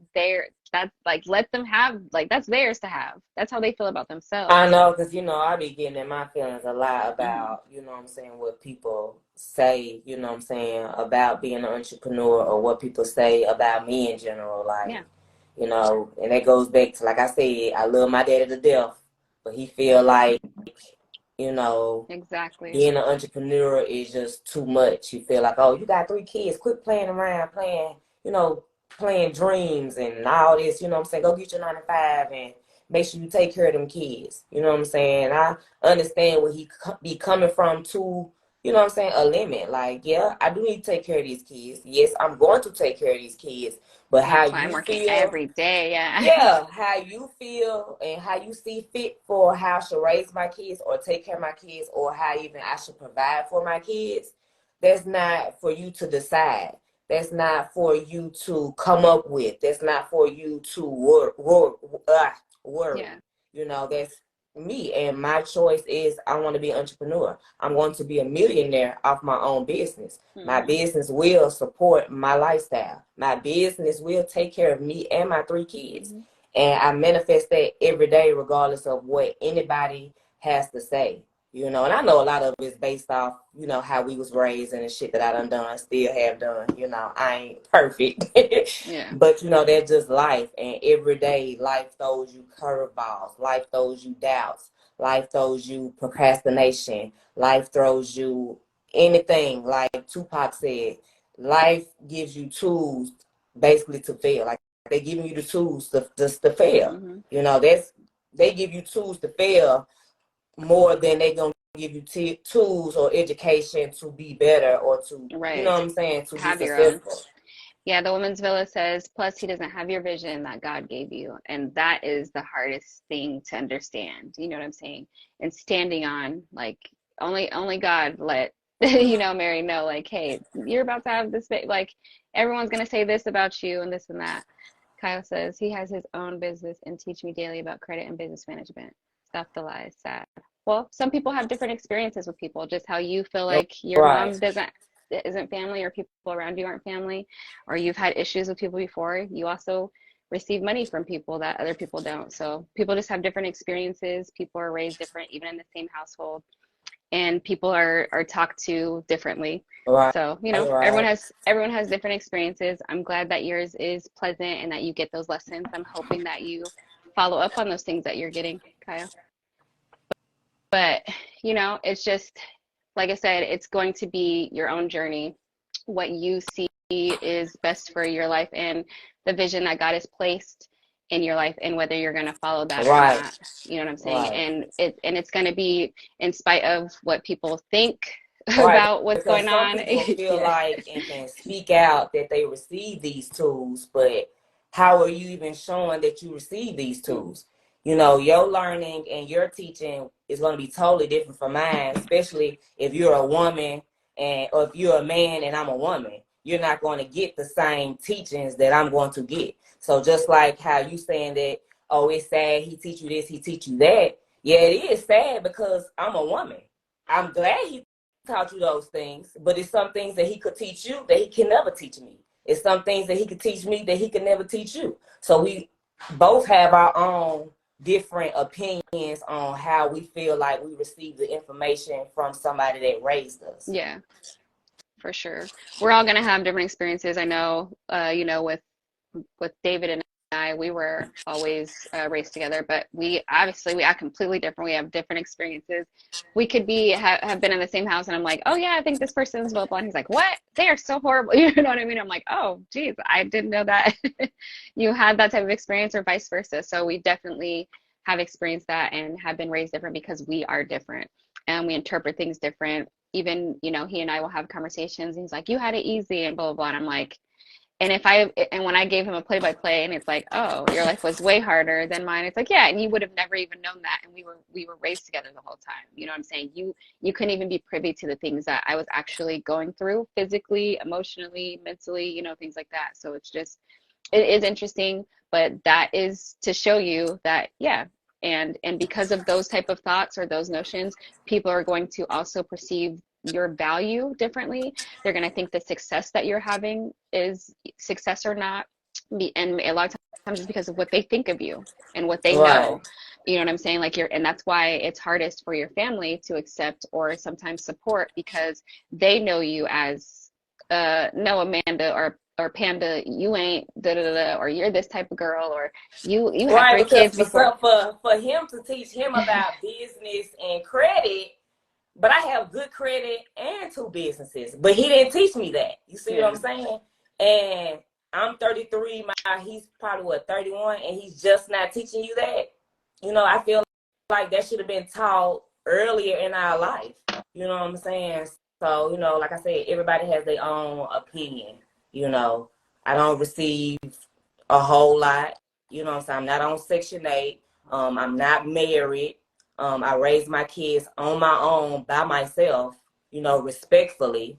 like, let them have, like, that's theirs to have. That's how they feel about I themselves. know, because I be getting in my feelings a lot Hmm. about, what I'm saying, what people say, what I'm saying, about being an entrepreneur, or what people say about me in general. Like, Yeah, and that goes back to, like I said, I love my daddy to death, but he feel like, you know, exactly. being an entrepreneur is just too much. You feel like, oh, you got 3 kids, quit playing around, playing dreams and all this, what I'm saying, go get your 9 to 5 and make sure you take care of them kids. You know what I'm saying? I understand where he be coming from to, what I'm saying, a limit. Like, yeah, I do need to take care of these kids. Yes, I'm going to take care of these kids, but how That's why I'm you working feel, every day. Yeah. yeah, how you feel and how you see fit for how I should raise my kids or take care of my kids, or how even I should provide for my kids, that's not for you to decide. That's not for you to come up with. That's not for you to worry. Yeah. You know, that's me. And my choice is I want to be an entrepreneur. I'm going to be a millionaire off my own business. My business will support my lifestyle. My business will take care of me and my 3 kids. And I manifest that every day, regardless of what anybody has to say. You know, and I know a lot of it is based off, you know, how we was raised and the shit that I done, still have done. You know, I ain't perfect. Yeah. But, you know, that's just life. And every day, life throws you curveballs. Life throws you doubts. Life throws you procrastination. Life throws you anything. Like Tupac said, life gives you tools basically to fail. Like they giving you the tools to fail. You know, they give you tools to fail more than they gonna give you tools or education to be better or to, you know Right. what I'm saying, to be Have your own. successful. Yeah, the Women's Villa says, plus he doesn't have your vision that God gave you. And that is the hardest thing to understand. You know what I'm saying? And standing on, like, only God let, Mary know, like, hey, you're about to have this, like, everyone's going to say this about you and this and that. Kyle says, he has his own business and teach me daily about credit and business management. Stop the lies, sad. Well, some people have different experiences with people, just how you feel like your Right. mom isn't family or people around you aren't family, or you've had issues with people before. You also receive money from people that other people don't. So people just have different experiences. People are raised different, even in the same household, and people are talked to differently. Right. So, Right. everyone has different experiences. I'm glad that yours is pleasant and that you get those lessons. I'm hoping that you follow up on those things that you're getting, Kyle. But, it's just, like I said, it's going to be your own journey. What you see is best for your life and the vision that God has placed in your life, and whether you're going to follow that or Right. not. You know what I'm saying? Right. And it's going to be in spite of what people think Right. about what's Because going some on. people feel Yeah. like and can speak out that they receive these tools, but how are you even showing that you receive these tools? You know, your learning and your teaching is going to be totally different from mine, especially if you're a woman or if you're a man and I'm a woman. You're not going to get the same teachings that I'm going to get. So just like how you saying that, oh, it's sad, he teach you this, he teach you that. Yeah, it is sad because I'm a woman. I'm glad he taught you those things, but it's some things that he could teach you that he can never teach me. It's some things that he could teach me that he could never teach you. So we both have our own different opinions on how we feel like we receive the information from somebody that raised us. Yeah, for sure. We're all going to have different experiences. I know, with David and I, we were always raised together, but we act completely different. We have different experiences. We could have been in the same house, and I'm like, oh yeah, I think this person's blah blah. And he's like, what? They are so horrible. You know what I mean? I'm like, oh geez, I didn't know that you had that type of experience, or vice versa. So we definitely have experienced that and have been raised different because we are different and we interpret things different. Even, he and I will have conversations. And he's like, you had it easy and blah blah blah. And I'm like, and when I gave him a play-by-play and it's like, oh, your life was way harder than mine. It's like, yeah, and you would have never even known that. And we were raised together the whole time. You know what I'm saying? You couldn't even be privy to the things that I was actually going through physically, emotionally, mentally, things like that. So it is interesting, but that is to show you that, yeah. And because of those type of thoughts or those notions, people are going to also perceive your value differently. They're going to think the success that you're having is success or not. And a lot of times it's because of what they think of you and what they Right. know. You know what I'm saying? And that's why it's hardest for your family to accept or sometimes support, because they know you as, no, Amanda or Panda, you ain't da da da, or you're this type of girl, or you had Right, three because kids before. for him to teach him about business and credit, but I have good credit and 2 businesses, but he didn't teach me that. You see what Yeah. I'm saying? And I'm 33, he's probably 31, and he's just not teaching you that. You know, I feel like that should have been taught earlier in our life. You know what I'm saying? So, like I said, everybody has their own opinion. You know, I don't receive a whole lot. You know what I'm saying? I'm not on Section 8. I'm not married. I raised my kids on my own by myself, respectfully.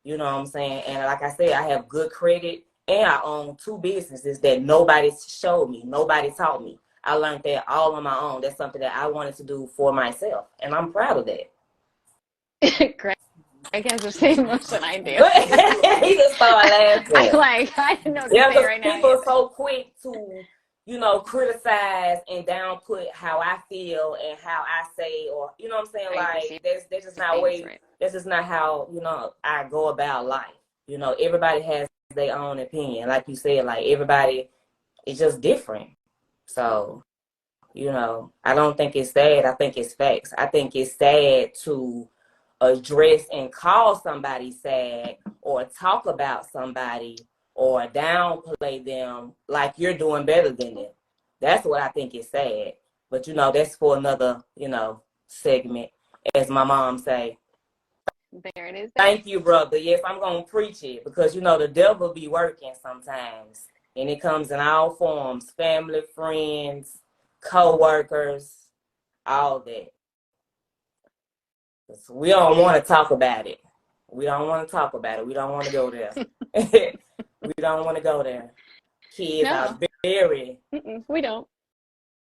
You know what I'm saying? And like I said, I have good credit, and I own 2 businesses that nobody showed me, nobody taught me. I learned that all on my own. That's something that I wanted to do for myself, and I'm proud of that. Greg has the same emotion I do. He just started laughing. I didn't know what to Yeah, say because right now people are either. so quick to, criticize and downput how I feel and how I say, or you know what I'm saying. How you perceive Like that's just not things, way. right? That's just not how I go about life. Everybody has their own opinion. Like you said, like everybody is just different. So I don't think it's sad. I think it's facts. I think it's sad to address and call somebody sad or talk about somebody or downplay them like you're doing better than them. That's what I think is sad. But that's for another, segment. As my mom say. There it is there. Thank you, brother. Yes, I'm gonna preach it because the devil be working sometimes. And it comes in all forms, family, friends, co-workers, all that. We don't want to talk about it. We don't want to talk about it. We don't want to go there. We don't want to go there. Kids are No, very. we don't.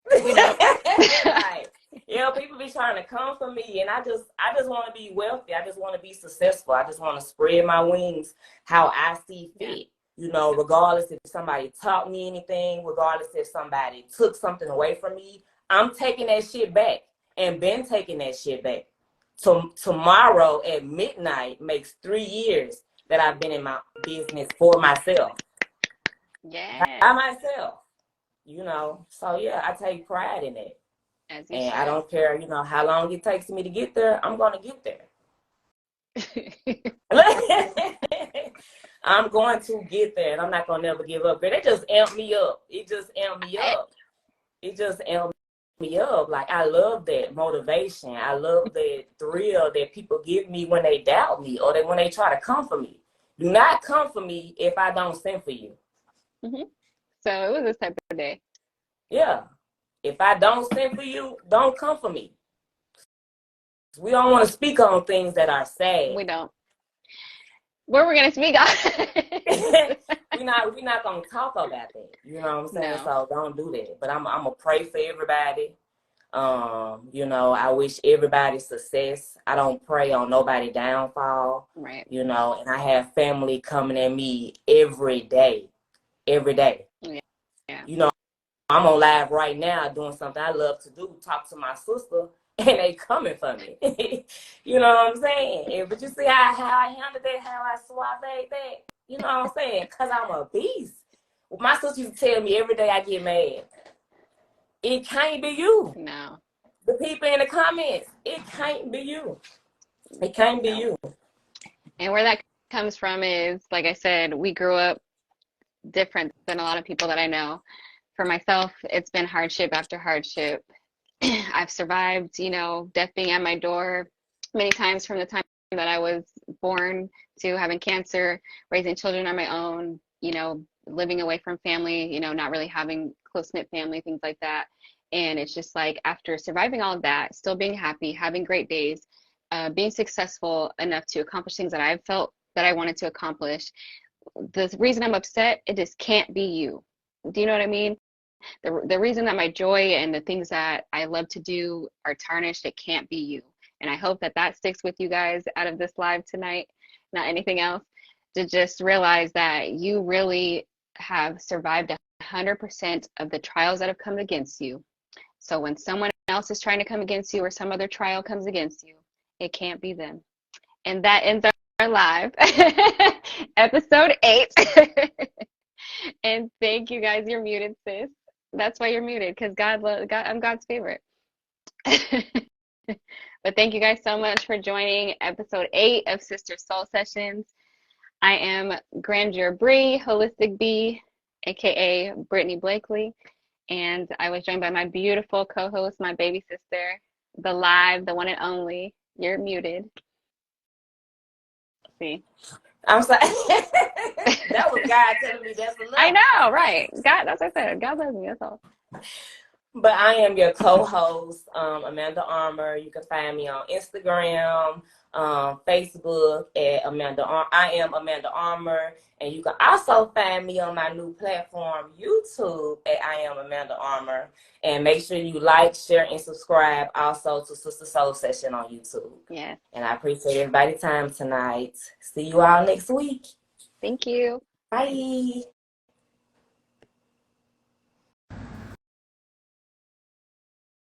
We don't. Right. People be trying to come for me, and I just want to be wealthy. I just want to be successful. I just want to spread my wings how I see fit. Regardless if somebody taught me anything, regardless if somebody took something away from me, I'm taking that shit back and been taking that shit back. Tomorrow at midnight makes 3 years that I've been in my business for myself. Yes. By myself. So yeah, I take pride in it. As you And should. I don't care, how long it takes me to get there, I'm going to get there. I'm going to get there, and I'm not going to never give up. But it just amped me up. It just amped me up. It just amped me up. Like, I love that motivation. I love that thrill that people give me when they doubt me or when they try to come for me. Do not come for me if I don't send for you. Mm-hmm. So it was this type of day. Yeah. If I don't send for you, don't come for me. We don't want to speak on things that are sad. We don't. What we're gonna speak on? we're not gonna talk about that. You know what I'm saying? No. So don't do that. But I'm gonna pray for everybody. I wish everybody success. I don't pray on nobody downfall. Right. And I have family coming at me every day. Every day. Yeah. I'm on live right now doing something I love to do, talk to my sister, and they coming for me. You know what I'm saying? But you see how I handled that, how I suaved that? You know what I'm saying? Because I'm a beast. My sister used to tell me every day I get mad, it can't be you. No. The people in the comments, it can't be you. It can't be you. And where that comes from is, like I said, we grew up different than a lot of people that I know. For myself, it's been hardship after hardship. I've survived, death being at my door many times from the time that I was born to having cancer, raising children on my own, living away from family, not really having close-knit family, things like that. And it's just like after surviving all of that, still being happy, having great days, being successful enough to accomplish things that I felt that I wanted to accomplish. The reason I'm upset, it just can't be you. Do you know what I mean? The reason that my joy and the things that I love to do are tarnished, it can't be you. And I hope that that sticks with you guys out of this live tonight, not anything else, to just realize that you really have survived 100% of the trials that have come against you. So when someone else is trying to come against you or some other trial comes against you, it can't be them. And that ends our live, episode 8. And thank you guys. You're muted, sis. That's why you're muted, because I'm God's favorite. But thank you guys so much for joining episode 8 of Sister Soul Sessions. I am Grandeur Bree, Holistic Bee, aka Brittany Blakely, and I was joined by my beautiful co-host, my baby sister, the one and only. You're muted. See. I'm sorry. That was God telling me that's enough. I know, right? God, that's what I said. God loves me. That's all. But I am your co-host, Amanda Armour. You can find me on Instagram, Facebook at I am Amanda Armour. And you can also find me on my new platform, YouTube, at I am Amanda Armour. And make sure you like, share, and subscribe also to Sister Soul Session on YouTube. Yes. And I appreciate everybody's time tonight. See you all next week. Thank you. Bye.